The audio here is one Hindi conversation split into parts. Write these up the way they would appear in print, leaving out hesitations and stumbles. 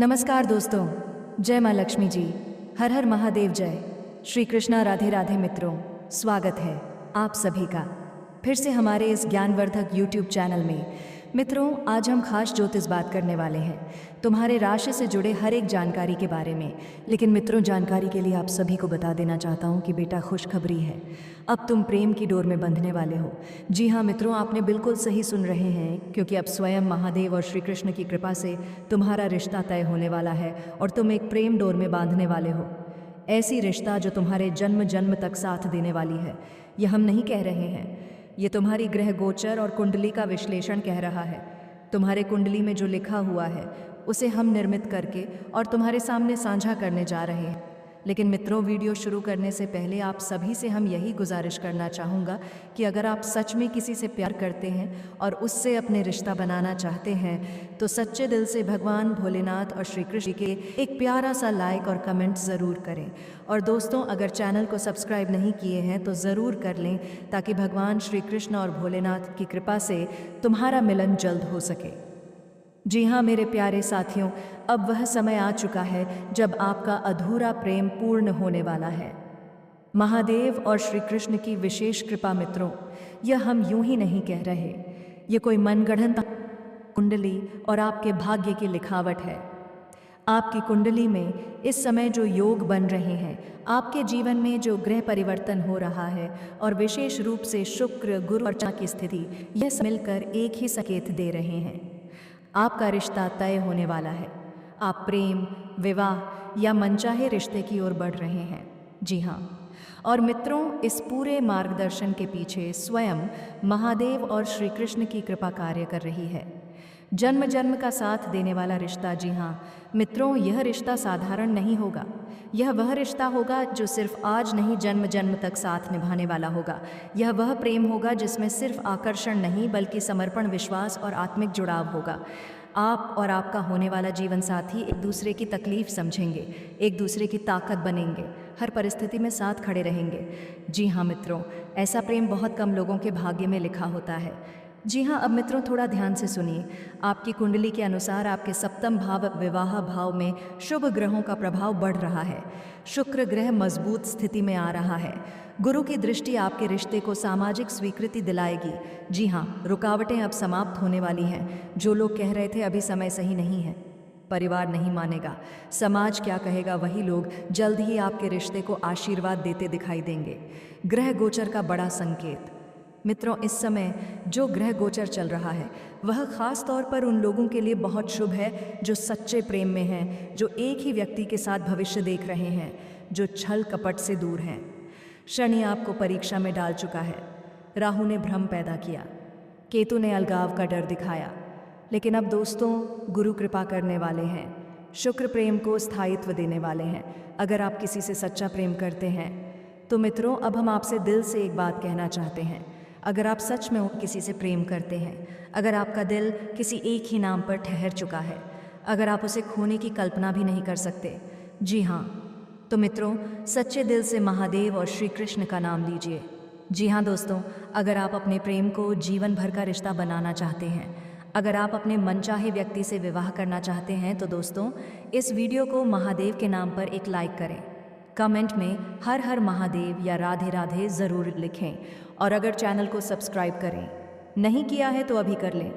नमस्कार दोस्तों, जय माँ लक्ष्मी जी। हर हर महादेव जय। श्री कृष्णा राधे राधे मित्रों, स्वागत है आप सभी का फिर से हमारे इस ज्ञानवर्धक यूट्यूब चैनल में। मित्रों, आज हम खास ज्योतिष बात करने वाले हैं तुम्हारे राशि से जुड़े हर एक जानकारी के बारे में। लेकिन मित्रों, जानकारी के लिए आप सभी को बता देना चाहता हूँ कि बेटा खुशखबरी है, अब तुम प्रेम की डोर में बंधने वाले हो। जी हाँ मित्रों, आपने बिल्कुल सही सुन रहे हैं, क्योंकि अब स्वयं महादेव और श्री कृष्ण की कृपा से तुम्हारा रिश्ता तय होने वाला है और तुम एक प्रेम डोर में बांधने वाले हो। ऐसी रिश्ता जो तुम्हारे जन्म जन्म तक साथ देने वाली है। यह हम नहीं कह रहे हैं, ये तुम्हारी ग्रह गोचर और कुंडली का विश्लेषण कह रहा है। तुम्हारे कुंडली में जो लिखा हुआ है उसे हम निर्मित करके और तुम्हारे सामने साझा करने जा रहे हैं। लेकिन मित्रों, वीडियो शुरू करने से पहले आप सभी से हम यही गुजारिश करना चाहूँगा कि अगर आप सच में किसी से प्यार करते हैं और उससे अपने रिश्ता बनाना चाहते हैं तो सच्चे दिल से भगवान भोलेनाथ और श्री कृष्ण के एक प्यारा सा लाइक और कमेंट ज़रूर करें। और दोस्तों, अगर चैनल को सब्सक्राइब नहीं किए हैं तो ज़रूर कर लें, ताकि भगवान श्री कृष्ण और भोलेनाथ की कृपा से तुम्हारा मिलन जल्द हो सके। जी हाँ मेरे प्यारे साथियों, अब वह समय आ चुका है जब आपका अधूरा प्रेम पूर्ण होने वाला है। महादेव और श्री कृष्ण की विशेष कृपा मित्रों, यह हम यूं ही नहीं कह रहे, ये कोई मनगढ़ंत कुंडली और आपके भाग्य की लिखावट है। आपकी कुंडली में इस समय जो योग बन रहे हैं, आपके जीवन में जो ग्रह परिवर्तन हो रहा है और विशेष रूप से शुक्र गुरु और चंद्र की स्थिति, यह सब मिलकर एक ही संकेत दे रहे हैं। आपका रिश्ता तय होने वाला है। आप प्रेम, विवाह या मनचाहे रिश्ते की ओर बढ़ रहे हैं। जी हाँ, और मित्रों, इस पूरे मार्गदर्शन के पीछे स्वयं महादेव और श्री कृष्ण की कृपा कार्य कर रही है। जन्म जन्म का साथ देने वाला रिश्ता। जी हाँ मित्रों, यह रिश्ता साधारण नहीं होगा। यह वह रिश्ता होगा जो सिर्फ आज नहीं, जन्म जन्म तक साथ निभाने वाला होगा। यह वह प्रेम होगा जिसमें सिर्फ आकर्षण नहीं, बल्कि समर्पण, विश्वास और आत्मिक जुड़ाव होगा। आप और आपका होने वाला जीवन साथी एक दूसरे की तकलीफ समझेंगे, एक दूसरे की ताकत बनेंगे, हर परिस्थिति में साथ खड़े रहेंगे। जी हाँ मित्रों, ऐसा प्रेम बहुत कम लोगों के भाग्य में लिखा होता है। जी हाँ, अब मित्रों थोड़ा ध्यान से सुनिए। आपकी कुंडली के अनुसार आपके सप्तम भाव विवाह भाव में शुभ ग्रहों का प्रभाव बढ़ रहा है। शुक्र ग्रह मजबूत स्थिति में आ रहा है। गुरु की दृष्टि आपके रिश्ते को सामाजिक स्वीकृति दिलाएगी। जी हाँ, रुकावटें अब समाप्त होने वाली हैं। जो लोग कह रहे थे अभी समय सही नहीं है, परिवार नहीं मानेगा, समाज क्या कहेगा, वही लोग जल्द ही आपके रिश्ते को आशीर्वाद देते दिखाई देंगे। ग्रह गोचर का बड़ा संकेत। मित्रों, इस समय जो ग्रह गोचर चल रहा है वह खास तौर पर उन लोगों के लिए बहुत शुभ है जो सच्चे प्रेम में हैं, जो एक ही व्यक्ति के साथ भविष्य देख रहे हैं, जो छल कपट से दूर हैं। शनि आपको परीक्षा में डाल चुका है। राहु ने भ्रम पैदा किया, केतु ने अलगाव का डर दिखाया। लेकिन अब दोस्तों, गुरु कृपा करने वाले हैं। शुक्र प्रेम को स्थायित्व देने वाले हैं। अगर आप किसी से सच्चा प्रेम करते हैं तो मित्रों, अब हम आपसे दिल से एक बात कहना चाहते हैं। अगर आप सच में किसी से प्रेम करते हैं, अगर आपका दिल किसी एक ही नाम पर ठहर चुका है, अगर आप उसे खोने की कल्पना भी नहीं कर सकते, जी हाँ, तो मित्रों सच्चे दिल से महादेव और श्री कृष्ण का नाम लीजिए। जी हाँ दोस्तों, अगर आप अपने प्रेम को जीवन भर का रिश्ता बनाना चाहते हैं, अगर आप अपने मनचाहे व्यक्ति से विवाह करना चाहते हैं, तो दोस्तों इस वीडियो को महादेव के नाम पर एक लाइक करें। कमेंट में हर हर महादेव या राधे राधे ज़रूर लिखें। और अगर चैनल को सब्सक्राइब करें नहीं किया है तो अभी कर लें।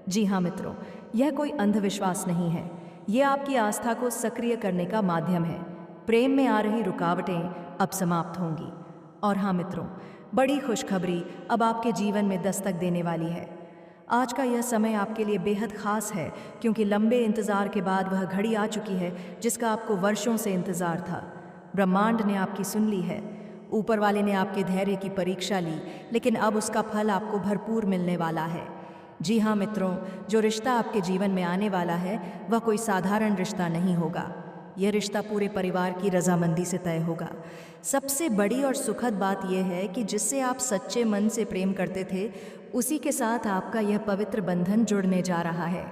जी हाँ मित्रों, यह कोई अंधविश्वास नहीं है, यह आपकी आस्था को सक्रिय करने का माध्यम है। प्रेम में आ रही रुकावटें अब समाप्त होंगी। और हाँ मित्रों, बड़ी खुशखबरी अब आपके जीवन में दस्तक देने वाली है। आज का यह समय आपके लिए बेहद खास है, क्योंकि लंबे इंतज़ार के बाद वह घड़ी आ चुकी है जिसका आपको वर्षों से इंतज़ार था। ब्रह्मांड ने आपकी सुन ली है, ऊपर वाले ने आपके धैर्य की परीक्षा ली, लेकिन अब उसका फल आपको भरपूर मिलने वाला है। जी हाँ मित्रों, जो रिश्ता आपके जीवन में आने वाला है वह कोई साधारण रिश्ता नहीं होगा। यह रिश्ता पूरे परिवार की रजामंदी से तय होगा। सबसे बड़ी और सुखद बात यह है कि जिससे आप सच्चे मन से प्रेम करते थे, उसी के साथ आपका यह पवित्र बंधन जुड़ने जा रहा है।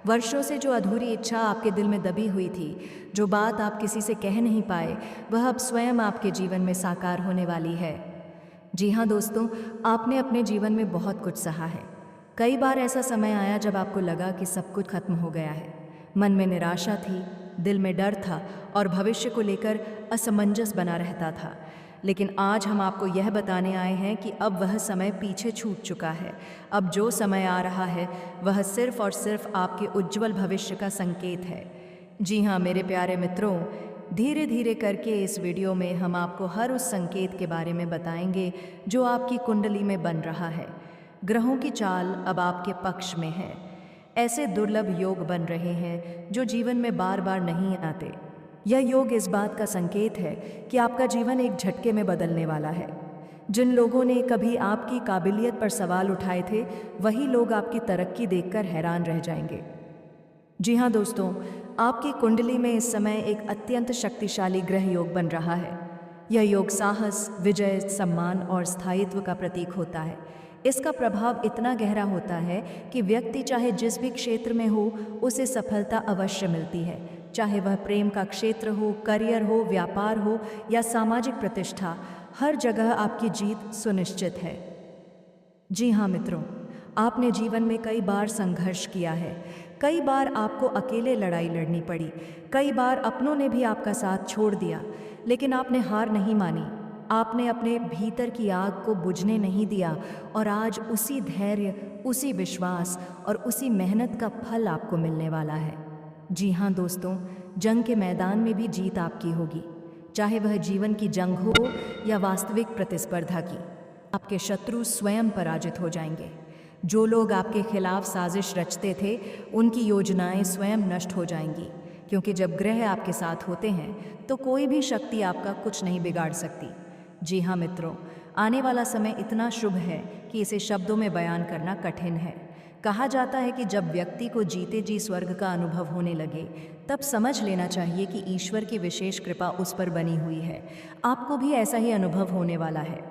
वर्षों से जो अधूरी इच्छा आपके दिल में दबी हुई थी, जो बात आप किसी से कह नहीं पाए, वह अब स्वयं आपके जीवन में साकार होने वाली है। जी हाँ दोस्तों, आपने अपने जीवन में बहुत कुछ सहा है। कई बार ऐसा समय आया जब आपको लगा कि सब कुछ खत्म हो गया है, मन में निराशा थी, दिल में डर था और भविष्य को लेकर असमंजस बना रहता था। लेकिन आज हम आपको यह बताने आए हैं कि अब वह समय पीछे छूट चुका है। अब जो समय आ रहा है वह सिर्फ और सिर्फ आपके उज्जवल भविष्य का संकेत है। जी हाँ मेरे प्यारे मित्रों, धीरे धीरे करके इस वीडियो में हम आपको हर उस संकेत के बारे में बताएंगे जो आपकी कुंडली में बन रहा है। ग्रहों की चाल अब आपके पक्ष में है। ऐसे दुर्लभ योग बन रहे हैं जो जीवन में बार बार नहीं आते। यह योग इस बात का संकेत है कि आपका जीवन एक झटके में बदलने वाला है। जिन लोगों ने कभी आपकी काबिलियत पर सवाल उठाए थे, वही लोग आपकी तरक्की देखकर हैरान रह जाएंगे। जी हाँ दोस्तों, आपकी कुंडली में इस समय एक अत्यंत शक्तिशाली ग्रह योग बन रहा है। यह योग साहस, विजय, सम्मान और स्थायित्व का प्रतीक होता है। इसका प्रभाव इतना गहरा होता है कि व्यक्ति चाहे जिस भी क्षेत्र में हो, उसे सफलता अवश्य मिलती है। चाहे वह प्रेम का क्षेत्र हो, करियर हो, व्यापार हो या सामाजिक प्रतिष्ठा, हर जगह आपकी जीत सुनिश्चित है। जी हाँ मित्रों, आपने जीवन में कई बार संघर्ष किया है। कई बार आपको अकेले लड़ाई लड़नी पड़ी। कई बार अपनों ने भी आपका साथ छोड़ दिया, लेकिन आपने हार नहीं मानी। आपने अपने भीतर की आग को बुझने नहीं दिया और आज उसी धैर्य, उसी विश्वास और उसी मेहनत का फल आपको मिलने वाला है। जी हाँ दोस्तों, जंग के मैदान में भी जीत आपकी होगी, चाहे वह जीवन की जंग हो या वास्तविक प्रतिस्पर्धा की। आपके शत्रु स्वयं पराजित हो जाएंगे। जो लोग आपके खिलाफ साजिश रचते थे, उनकी योजनाएं स्वयं नष्ट हो जाएंगी, क्योंकि जब ग्रह आपके साथ होते हैं तो कोई भी शक्ति आपका कुछ नहीं बिगाड़ सकती। जी हाँ मित्रों, आने वाला समय इतना शुभ है कि इसे शब्दों में बयान करना कठिन है। कहा जाता है कि जब व्यक्ति को जीते जी स्वर्ग का अनुभव होने लगे, तब समझ लेना चाहिए कि ईश्वर की विशेष कृपा उस पर बनी हुई है। आपको भी ऐसा ही अनुभव होने वाला है।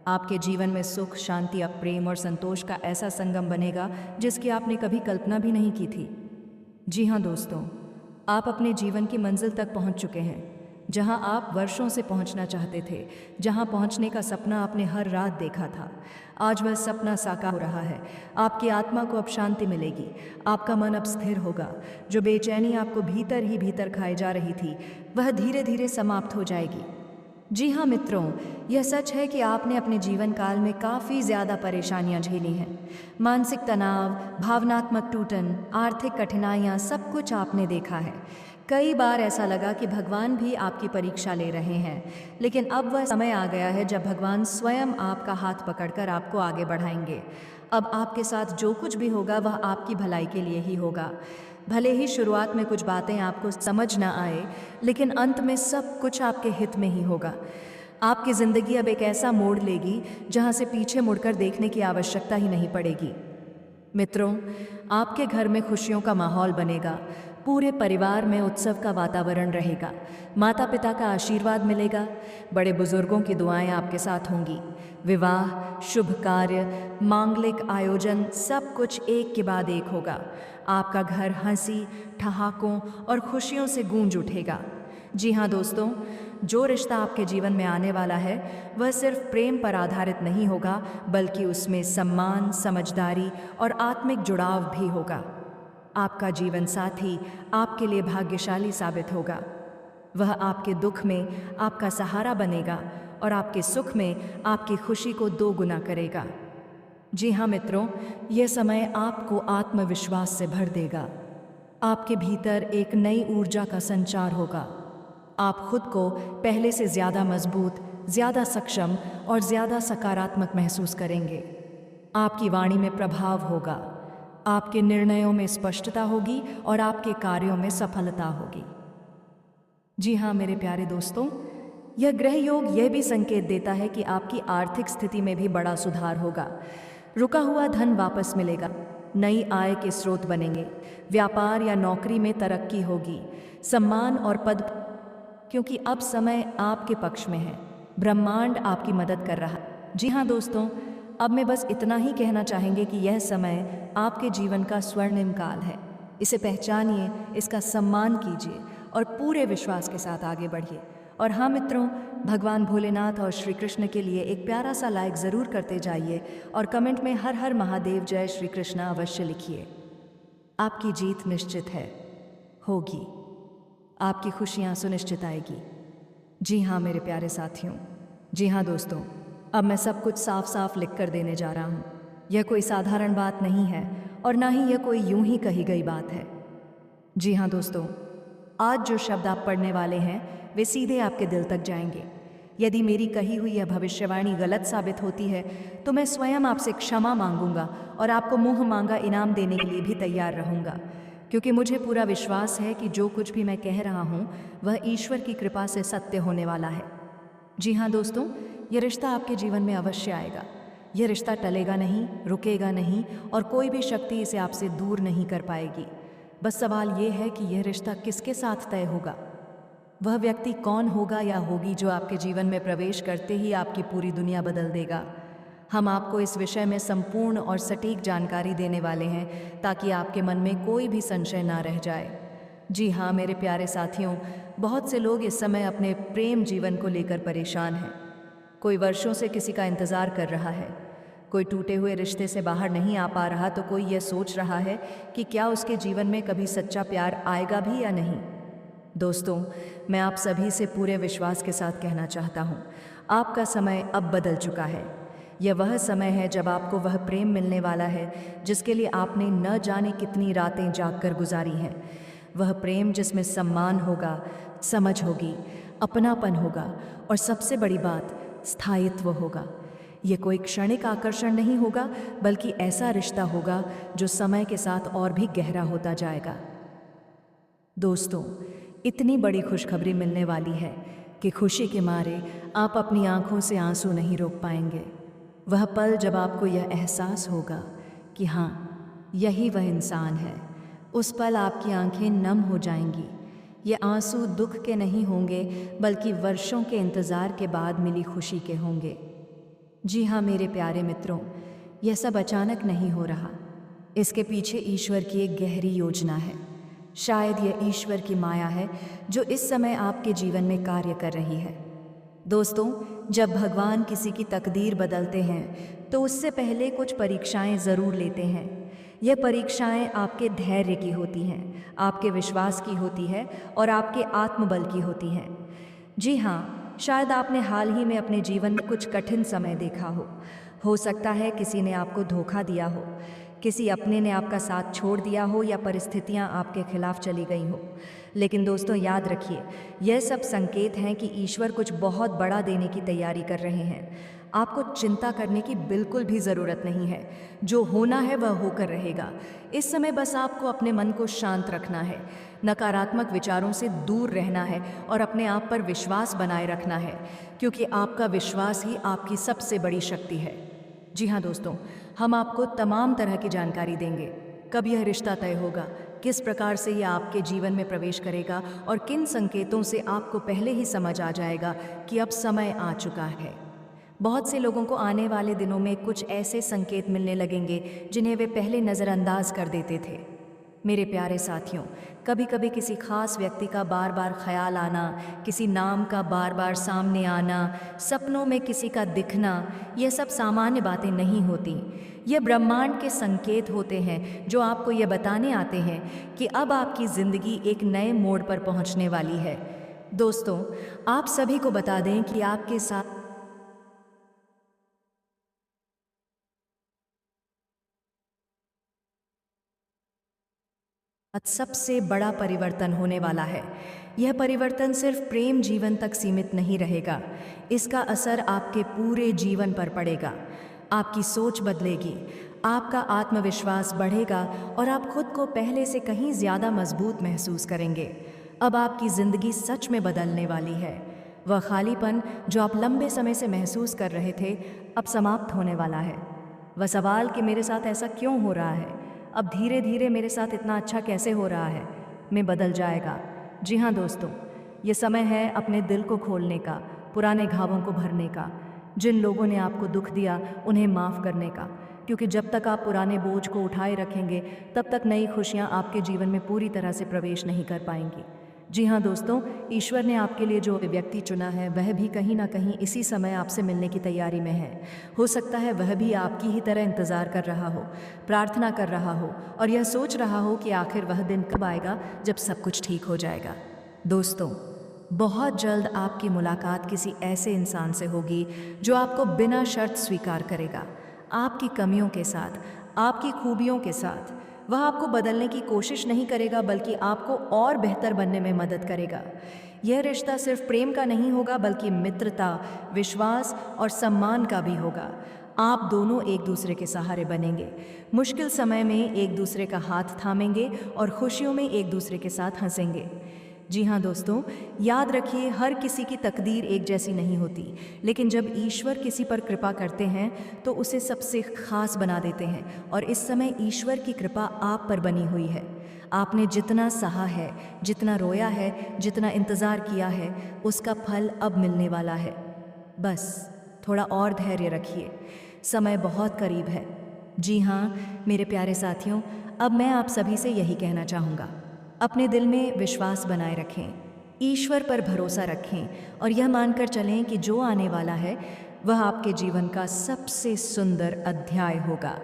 आपके जीवन में सुख, शांति, प्रेम और संतोष का ऐसा संगम बनेगा जिसकी आपने कभी कल्पना भी नहीं की थी। जी हाँ दोस्तों, आप अपने जीवन की मंजिल तक पहुंच चुके हैं, जहां आप वर्षों से पहुंचना चाहते थे, जहां पहुंचने का सपना आपने हर रात देखा था। आज वह सपना साकार हो रहा है। आपकी आत्मा को अब शांति मिलेगी। आपका मन अब स्थिर होगा। जो बेचैनी आपको भीतर ही भीतर खाए जा रही थी, वह धीरे धीरे समाप्त हो जाएगी। जी हाँ मित्रों, यह सच है कि आपने अपने जीवन काल में काफ़ी ज़्यादा परेशानियां झेली हैं। मानसिक तनाव, भावनात्मक टूटन, आर्थिक कठिनाइयां, सब कुछ आपने देखा है। कई बार ऐसा लगा कि भगवान भी आपकी परीक्षा ले रहे हैं, लेकिन अब वह समय आ गया है जब भगवान स्वयं आपका हाथ पकड़कर आपको आगे बढ़ाएंगे। अब आपके साथ जो कुछ भी होगा वह आपकी भलाई के लिए ही होगा। भले ही शुरुआत में कुछ बातें आपको समझ ना आए, लेकिन अंत में सब कुछ आपके हित में ही होगा। आपकी ज़िंदगी अब एक ऐसा मोड़ लेगी जहां से पीछे मुड़कर देखने की आवश्यकता ही नहीं पड़ेगी। मित्रों, आपके घर में खुशियों का माहौल बनेगा। पूरे परिवार में उत्सव का वातावरण रहेगा। माता पिता का आशीर्वाद मिलेगा। बड़े बुजुर्गों की दुआएं आपके साथ होंगी। विवाह, शुभ कार्य, मांगलिक आयोजन, सब कुछ एक के बाद एक होगा। आपका घर हंसी, ठहाकों और खुशियों से गूंज उठेगा। जी हाँ दोस्तों, जो रिश्ता आपके जीवन में आने वाला है वह सिर्फ प्रेम पर आधारित नहीं होगा, बल्कि उसमें सम्मान, समझदारी और आत्मिक जुड़ाव भी होगा। आपका जीवन साथी आपके लिए भाग्यशाली साबित होगा। वह आपके दुख में आपका सहारा बनेगा और आपके सुख में आपकी खुशी को 2 गुना करेगा। जी हाँ मित्रों, यह समय आपको आत्मविश्वास से भर देगा। आपके भीतर एक नई ऊर्जा का संचार होगा। आप खुद को पहले से ज़्यादा मजबूत, ज़्यादा सक्षम और ज़्यादा सकारात्मक महसूस करेंगे। आपकी वाणी में प्रभाव होगा। आपके निर्णयों में स्पष्टता होगी और आपके कार्यों में सफलता होगी। जी हाँ मेरे प्यारे दोस्तों, यह ग्रह योग यह भी संकेत देता है कि आपकी आर्थिक स्थिति में भी बड़ा सुधार होगा। रुका हुआ धन वापस मिलेगा। नई आय के स्रोत बनेंगे। व्यापार या नौकरी में तरक्की होगी। सम्मान और पद, क्योंकि अब समय आपके पक्ष में है। ब्रह्मांड आपकी मदद कर रहा है। जी हाँ दोस्तों, अब मैं बस इतना ही कहना चाहेंगे कि यह समय आपके जीवन का स्वर्णिम काल है। इसे पहचानिए, इसका सम्मान कीजिए और पूरे विश्वास के साथ आगे बढ़िए। और हाँ मित्रों, भगवान भोलेनाथ और श्री कृष्ण के लिए एक प्यारा सा लाइक ज़रूर करते जाइए और कमेंट में हर हर महादेव जय श्री कृष्ण अवश्य लिखिए। आपकी जीत निश्चित है। होगी। आपकी खुशियाँ सुनिश्चित आएगी। जी हाँ मेरे प्यारे साथियों, जी हाँ दोस्तों, अब मैं सब कुछ साफ साफ लिख कर देने जा रहा हूँ। यह कोई साधारण बात नहीं है और ना ही यह कोई यूं ही कही गई बात है। जी हाँ दोस्तों, आज जो शब्द आप पढ़ने वाले हैं वे सीधे आपके दिल तक जाएंगे। यदि मेरी कही हुई यह भविष्यवाणी गलत साबित होती है तो मैं स्वयं आपसे क्षमा मांगूंगा और आपको मुंह मांगा इनाम देने के लिए भी तैयार रहूंगा, क्योंकि मुझे पूरा विश्वास है कि जो कुछ भी मैं कह रहा हूँ वह ईश्वर की कृपा से सत्य होने वाला है। जी हाँ दोस्तों, यह रिश्ता आपके जीवन में अवश्य आएगा। यह रिश्ता टलेगा नहीं, रुकेगा नहीं और कोई भी शक्ति इसे आपसे दूर नहीं कर पाएगी। बस सवाल ये है कि यह रिश्ता किसके साथ तय होगा। वह व्यक्ति कौन होगा या होगी जो आपके जीवन में प्रवेश करते ही आपकी पूरी दुनिया बदल देगा। हम आपको इस विषय में संपूर्ण और सटीक जानकारी देने वाले हैं ताकि आपके मन में कोई भी संशय ना रह जाए। जी हाँ मेरे प्यारे साथियों, बहुत से लोग इस समय अपने प्रेम जीवन को लेकर परेशान हैं। कोई वर्षों से किसी का इंतज़ार कर रहा है, कोई टूटे हुए रिश्ते से बाहर नहीं आ पा रहा तो कोई यह सोच रहा है कि क्या उसके जीवन में कभी सच्चा प्यार आएगा भी या नहीं। दोस्तों, मैं आप सभी से पूरे विश्वास के साथ कहना चाहता हूँ, आपका समय अब बदल चुका है। यह वह समय है जब आपको वह प्रेम मिलने वाला है जिसके लिए आपने न जाने कितनी रातें जागकर गुजारी हैं। वह प्रेम जिसमें सम्मान होगा, समझ होगी, अपनापन होगा और सबसे बड़ी बात स्थायित्व होगा। यह कोई क्षणिक आकर्षण नहीं होगा, बल्कि ऐसा रिश्ता होगा जो समय के साथ और भी गहरा होता जाएगा। दोस्तों, इतनी बड़ी खुशखबरी मिलने वाली है कि खुशी के मारे आप अपनी आंखों से आंसू नहीं रोक पाएंगे। वह पल जब आपको यह एहसास होगा कि हाँ, यही वह इंसान है, उस पल आपकी आंखें नम हो जाएंगी। ये आंसू दुख के नहीं होंगे, बल्कि वर्षों के इंतज़ार के बाद मिली खुशी के होंगे। जी हाँ मेरे प्यारे मित्रों, यह सब अचानक नहीं हो रहा। इसके पीछे ईश्वर की एक गहरी योजना है। शायद यह ईश्वर की माया है जो इस समय आपके जीवन में कार्य कर रही है। दोस्तों, जब भगवान किसी की तकदीर बदलते हैं तो उससे पहले कुछ परीक्षाएं ज़रूर लेते हैं। यह परीक्षाएं आपके धैर्य की होती हैं, आपके विश्वास की होती है और आपके आत्मबल की होती हैं। जी हाँ, शायद आपने हाल ही में अपने जीवन में कुछ कठिन समय देखा हो सकता है किसी ने आपको धोखा दिया हो, किसी अपने ने आपका साथ छोड़ दिया हो या परिस्थितियां आपके खिलाफ चली गई हो। लेकिन दोस्तों याद रखिए, यह सब संकेत हैं कि ईश्वर कुछ बहुत बड़ा देने की तैयारी कर रहे हैं। आपको चिंता करने की बिल्कुल भी ज़रूरत नहीं है। जो होना है वह होकर रहेगा। इस समय बस आपको अपने मन को शांत रखना है, नकारात्मक विचारों से दूर रहना है और अपने आप पर विश्वास बनाए रखना है, क्योंकि आपका विश्वास ही आपकी सबसे बड़ी शक्ति है। जी हाँ दोस्तों, हम आपको तमाम तरह की जानकारी देंगे। कब यह रिश्ता तय होगा, किस प्रकार से यह आपके जीवन में प्रवेश करेगा और किन संकेतों से आपको पहले ही समझ आ जाएगा कि अब समय आ चुका है। बहुत से लोगों को आने वाले दिनों में कुछ ऐसे संकेत मिलने लगेंगे जिन्हें वे पहले नज़रअंदाज कर देते थे। मेरे प्यारे साथियों, कभी कभी किसी खास व्यक्ति का बार बार ख्याल आना, किसी नाम का बार बार सामने आना, सपनों में किसी का दिखना, यह सब सामान्य बातें नहीं होती। ये ब्रह्मांड के संकेत होते हैं जो आपको ये बताने आते हैं कि अब आपकी ज़िंदगी एक नए मोड़ पर पहुंचने वाली है। दोस्तों, आप सभी को बता दें कि आपके साथ सबसे बड़ा परिवर्तन होने वाला है। यह परिवर्तन सिर्फ प्रेम जीवन तक सीमित नहीं रहेगा, इसका असर आपके पूरे जीवन पर पड़ेगा। आपकी सोच बदलेगी, आपका आत्मविश्वास बढ़ेगा और आप खुद को पहले से कहीं ज़्यादा मजबूत महसूस करेंगे। अब आपकी ज़िंदगी सच में बदलने वाली है। वह खालीपन जो आप लंबे समय से महसूस कर रहे थे, अब समाप्त होने वाला है। वह सवाल कि मेरे साथ ऐसा क्यों हो रहा है, अब धीरे धीरे मेरे साथ इतना अच्छा कैसे हो रहा है, में बदल जाएगा। जी हाँ दोस्तों, ये समय है अपने दिल को खोलने का, पुराने घावों को भरने का, जिन लोगों ने आपको दुख दिया उन्हें माफ़ करने का, क्योंकि जब तक आप पुराने बोझ को उठाए रखेंगे तब तक नई खुशियाँ आपके जीवन में पूरी तरह से प्रवेश नहीं कर पाएंगी। जी हाँ दोस्तों, ईश्वर ने आपके लिए जो व्यक्ति चुना है वह भी कहीं ना कहीं इसी समय आपसे मिलने की तैयारी में है। हो सकता है वह भी आपकी ही तरह इंतज़ार कर रहा हो, प्रार्थना कर रहा हो और यह सोच रहा हो कि आखिर वह दिन कब आएगा जब सब कुछ ठीक हो जाएगा। दोस्तों, बहुत जल्द आपकी मुलाकात किसी ऐसे इंसान से होगी जो आपको बिना शर्त स्वीकार करेगा, आपकी कमियों के साथ, आपकी खूबियों के साथ। वह आपको बदलने की कोशिश नहीं करेगा बल्कि आपको और बेहतर बनने में मदद करेगा। यह रिश्ता सिर्फ प्रेम का नहीं होगा बल्कि मित्रता, विश्वास और सम्मान का भी होगा। आप दोनों एक दूसरे के सहारे बनेंगे, मुश्किल समय में एक दूसरे का हाथ थामेंगे और खुशियों में एक दूसरे के साथ हंसेंगे। जी हाँ दोस्तों, याद रखिए हर किसी की तकदीर एक जैसी नहीं होती, लेकिन जब ईश्वर किसी पर कृपा करते हैं तो उसे सबसे खास बना देते हैं और इस समय ईश्वर की कृपा आप पर बनी हुई है। आपने जितना सहा है, जितना रोया है, जितना इंतज़ार किया है, उसका फल अब मिलने वाला है। बस थोड़ा और धैर्य रखिए, समय बहुत करीब है। जी हाँ मेरे प्यारे साथियों, अब मैं आप सभी से यही कहना चाहूँगा, अपने दिल में विश्वास बनाए रखें, ईश्वर पर भरोसा रखें और यह मानकर चलें कि जो आने वाला है वह आपके जीवन का सबसे सुंदर अध्याय होगा।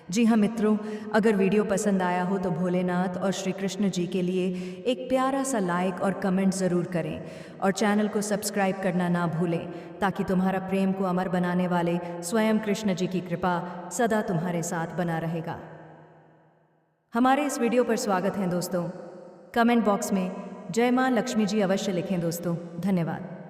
जी हाँ मित्रों, अगर वीडियो पसंद आया हो तो भोलेनाथ और श्री कृष्ण जी के लिए एक प्यारा सा लाइक और कमेंट ज़रूर करें और चैनल को सब्सक्राइब करना ना भूलें ताकि तुम्हारा प्रेम को अमर बनाने वाले स्वयं कृष्ण जी की कृपा सदा तुम्हारे साथ बना रहेगा। हमारे इस वीडियो पर स्वागत है दोस्तों। कमेंट बॉक्स में जय माँ लक्ष्मी जी अवश्य लिखें दोस्तों। धन्यवाद।